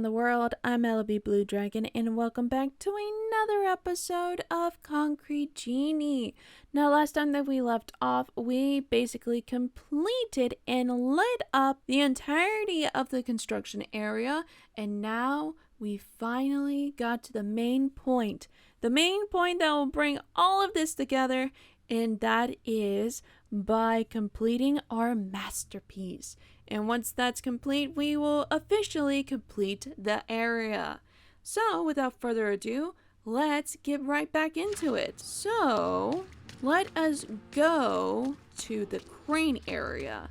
around the world. I'm LB Blue Dragon, and welcome back to another episode of Concrete Genie. Now, last time that we left off, we basically completed and lit up the entirety of the construction area, and now we finally got to the main point. The main point that will bring all of this together, and that is by completing our masterpiece. And once that's complete, we will officially complete the area. So, without further ado, let's get right back into it. So, let us go to the crane area.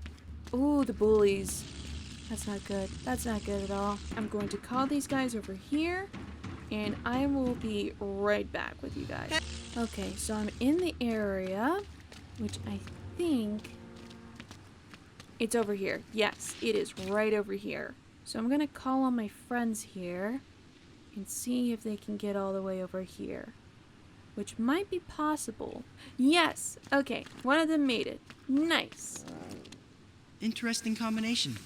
Ooh, the bullies. That's not good. That's not good at all. I'm going to call these guys over here, and I will be right back with you guys. Okay, so I'm in the area, which I think it's over here. Yes, it is right over here. So I'm gonna call on my friends here and see if they can get all the way over here, which might be possible. Yes, okay, one of them made it. Nice. Interesting combination.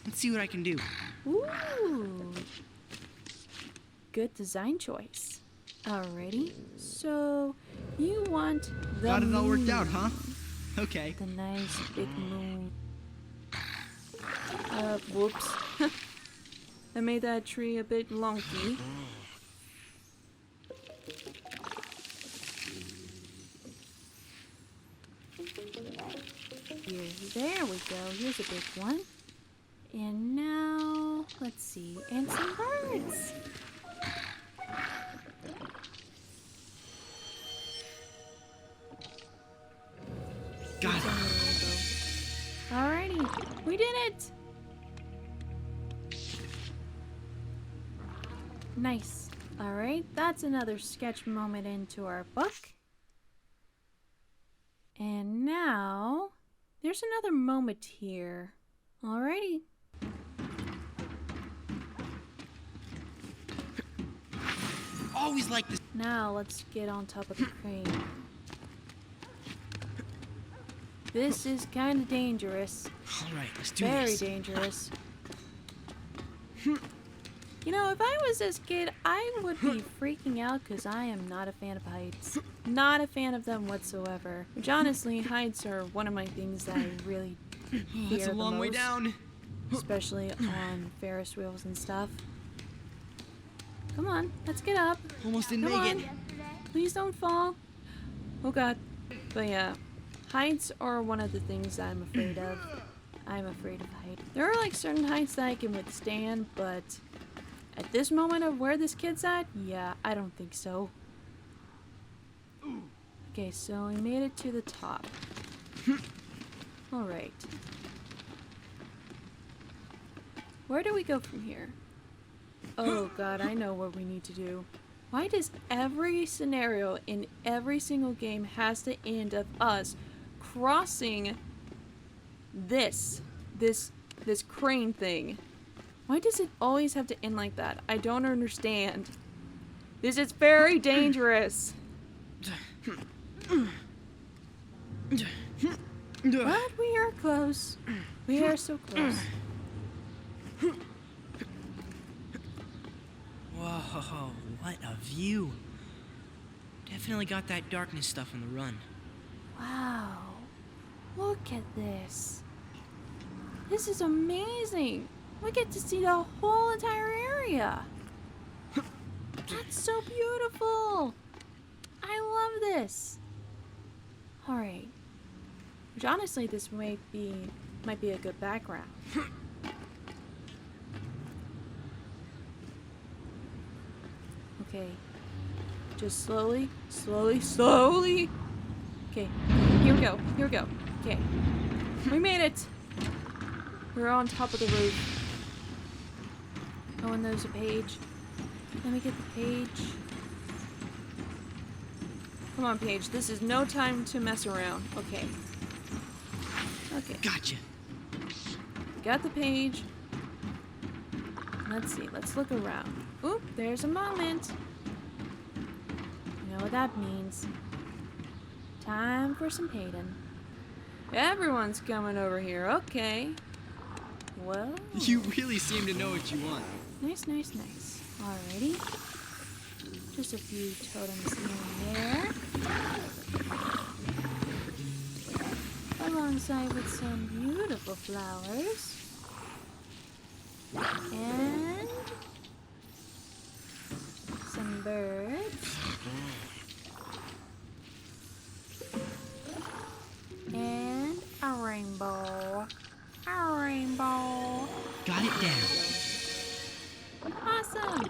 Let's see what I can do. Ooh. Good design choice. Alrighty, so you want the Got it all worked moon. out, huh? Okay. The nice big moon. Whoops. I made that tree a bit lonky. There we go. Here's a big one. And now, let's see. And some birds. Got it. Alrighty, we did it! Nice. Alright, that's another sketch moment into our book. And now, there's another moment here. Alrighty. Always like this. Now, let's get on top of the crane. This is kind of dangerous. All right, let's do Very this. dangerous. You know, if I was this kid, I would be freaking out because I am not a fan of heights. Not a fan of them whatsoever. Which honestly, heights are one of my things that I really fear That's a the long way most, down. especially on Ferris wheels and stuff. Come on, let's get up. Almost didn't Come make it. on. Please don't fall. Oh god. But yeah, heights are one of the things that I'm afraid of. I'm afraid of heights. There are like certain heights that I can withstand, but at this moment of where this kid's at, yeah, I don't think so. Okay, so we made it to the top. Alright. Where do we go from here? Oh god, I know what we need to do. Why does every scenario in every single game has to end of us crossing this crane thing? Why does it always have to end like that? I don't understand. This is very dangerous. But we are close. We are so close. Whoa, what a view. Definitely got that darkness stuff on the run. Wow. Look at this. This is amazing. We get to see the whole entire area. That's so beautiful. I love this. Alright. Which honestly, this might be a good background. Okay. Just slowly, slowly, slowly. Okay. Here we go. Here we go. Okay. We made it. We're on top of the roof. Oh, and there's a page. Let me get the page. Come on, Paige. This is no time to mess around. Okay. Okay. Gotcha. Got the page. Let's see. Let's look around. Oop, there's a moment. You know what that means. Time for some painting. Everyone's coming over here. Okay. Well. You really seem to know what you want. Nice, nice, nice. Alrighty. Just a few totems here and there. Alongside with some beautiful flowers. And some birds. And a rainbow. A rainbow. Got it down. Awesome.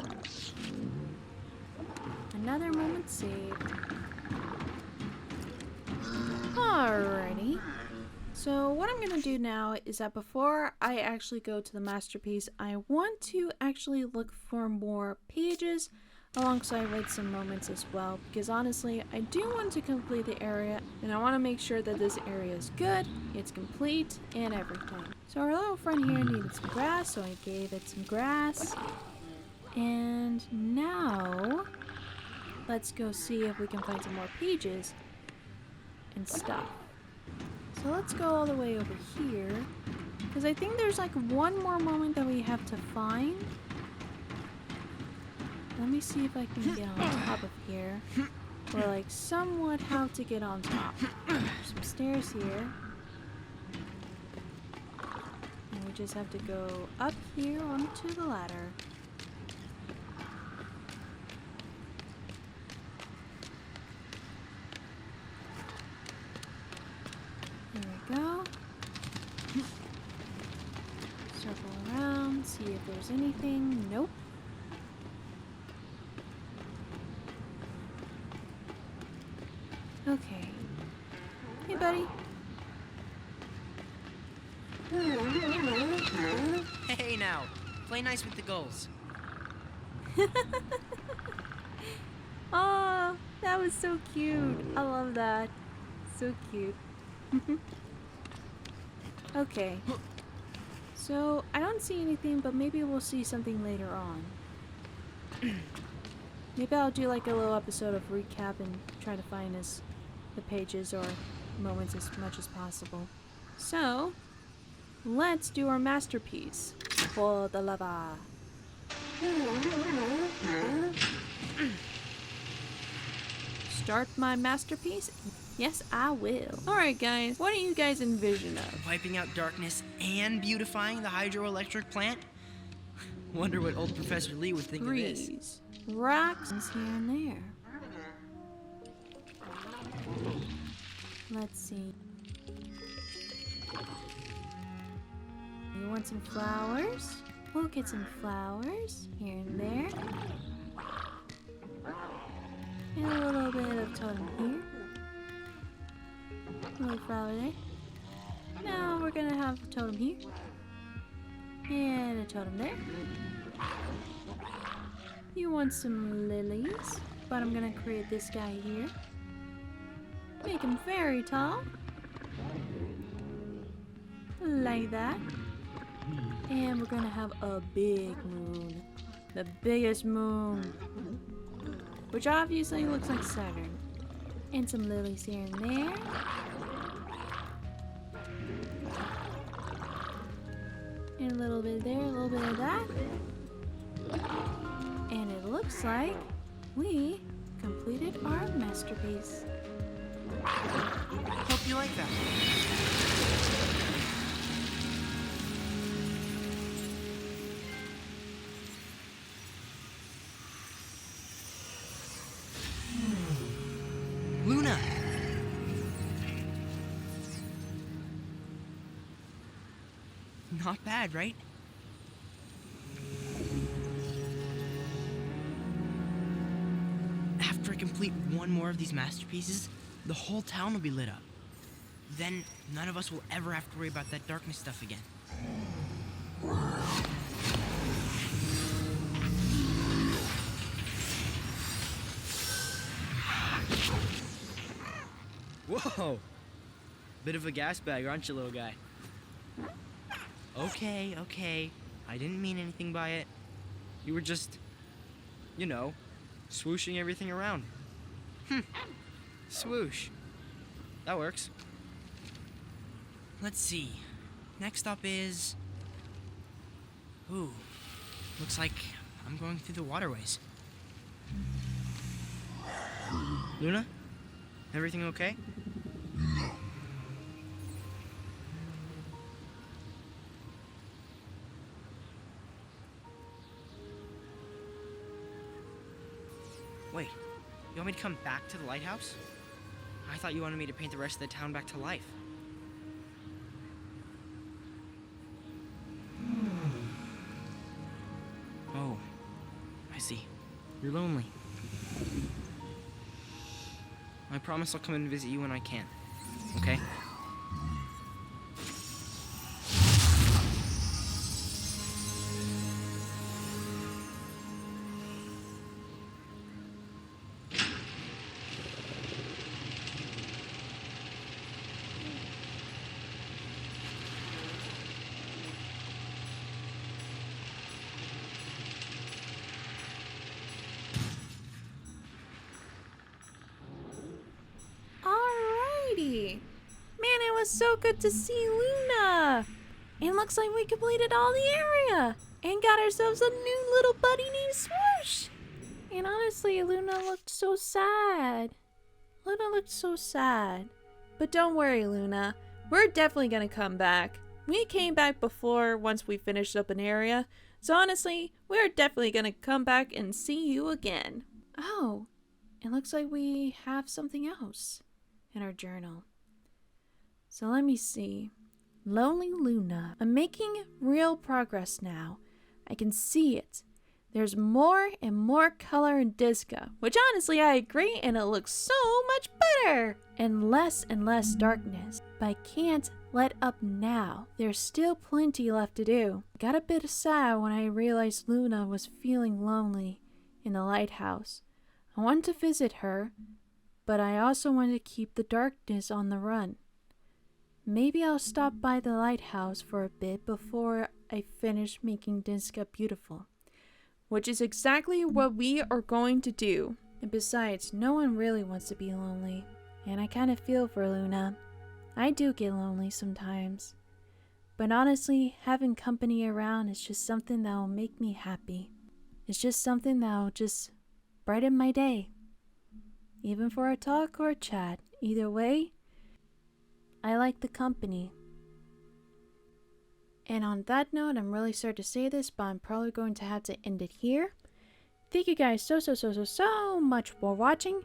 Another moment saved. Alrighty. So what I'm going to do now is that before I actually go to the masterpiece, I want to actually look for more pages alongside with some moments as well, because honestly I do want to complete the area and I want to make sure that this area is good, it's complete, and everything. So our little friend here needed some grass, so I gave it some grass. And now let's go see if we can find some more pages and stuff. So let's go all the way over here, because I think there's like one more moment that we have to find. Let me see if I can get on top of here, or like somewhat how to get on top. There's some stairs here, and we just have to go up here onto the ladder. There we go. Circle around, see if there's anything. Nope. Okay. Hey, buddy. Hey now, play nice with the gulls. Oh, that was so cute. I love that. So cute. Okay. So, I don't see anything, but maybe we'll see something later on. Maybe I'll do like a little episode of recap and try to find the pages or moments as much as possible. So, let's do our masterpiece for the lava. Start my masterpiece? Yes, I will. Alright guys, what do you guys envision of? Wiping out darkness and beautifying the hydroelectric plant? Wonder what old Professor Lee would think of this. Trees, rocks here and there. Let's see. You want some flowers? We'll get some flowers here and there. And a little bit of totem here. A little flower there. Now we're gonna have a totem here. And a totem there. You want some lilies, but I'm gonna create this guy here. Make him very tall. Like that. And we're gonna have a big moon. The biggest moon. Which obviously looks like Saturn. And some lilies here and there. And a little bit there, a little bit of that. And it looks like we completed our masterpiece. Hope you like that. Luna! Not bad, right? After I complete one more of these masterpieces, the whole town will be lit up. Then none of us will ever have to worry about that darkness stuff again. Whoa! Bit of a gas bag, aren't you, little guy? Okay. I didn't mean anything by it. You were just, swooshing everything around. Swoosh. That works. Let's see. Next up is... Ooh. Looks like I'm going through the waterways. Luna? Everything okay? Wait, you want me to come back to the lighthouse? I thought you wanted me to paint the rest of the town back to life. Oh, I see. You're lonely. I promise I'll come and visit you when I can, okay? Alrighty. Man, it was so good to see Luna. And looks like we completed all the area and got ourselves a new little buddy named Swoosh. And honestly, Luna looked so sad. Luna looked so sad. But don't worry, Luna. We're definitely gonna come back. We came back before once we finished up an area. So honestly, we're definitely gonna come back and see you again. Oh, it looks like we have something else in our journal. So let me see. Lonely Luna. I'm making real progress now. I can see it. There's more and more color in Disca, which honestly I agree, and it looks so much better. And less darkness. But I can't let up now. There's still plenty left to do. I got a bit sad when I realized Luna was feeling lonely in the lighthouse. I wanted to visit her, but I also wanted to keep the darkness on the run. Maybe I'll stop by the lighthouse for a bit before I finish making Disca beautiful. Which is exactly what we are going to do. And besides, no one really wants to be lonely. And I kind of feel for Luna. I do get lonely sometimes. But honestly, having company around is just something that will make me happy. It's just something that will just brighten my day. Even for a talk or a chat. Either way, I like the company. And on that note, I'm really sorry to say this, but I'm probably going to have to end it here. Thank you guys so much for watching.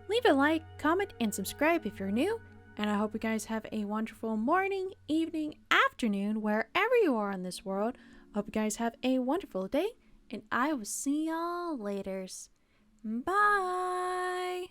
Leave a like, comment, and subscribe if you're new. And I hope you guys have a wonderful morning, evening, afternoon, wherever you are in this world. Hope you guys have a wonderful day, and I will see y'all later. Bye!